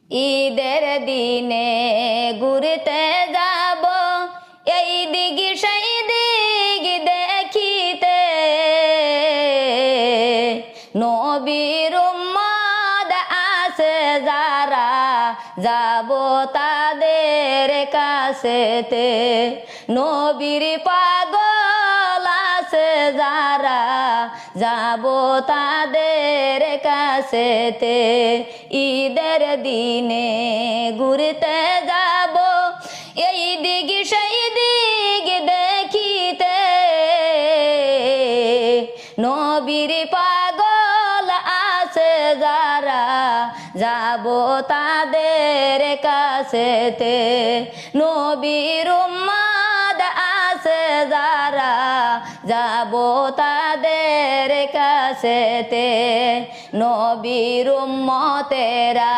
ঈদের দিনে ঘুরতে যাব এই দিক সেই দিক দেখিতে, নবীর উম্মত আছে যারা যাব তাদের কাছেতে, নবীর পাগল আছে যারা যাব তাদের কাছেতে। ঈদের দিনে ঘুরতে যাব এই দিক সেই দিক দেখিতে, নবীর পাগল আছে যারা যাব তাদের কাছেতে, নবীর উম্মত আছে যারা যাব তাদের কাছেতে, নবীর উম্মতেরা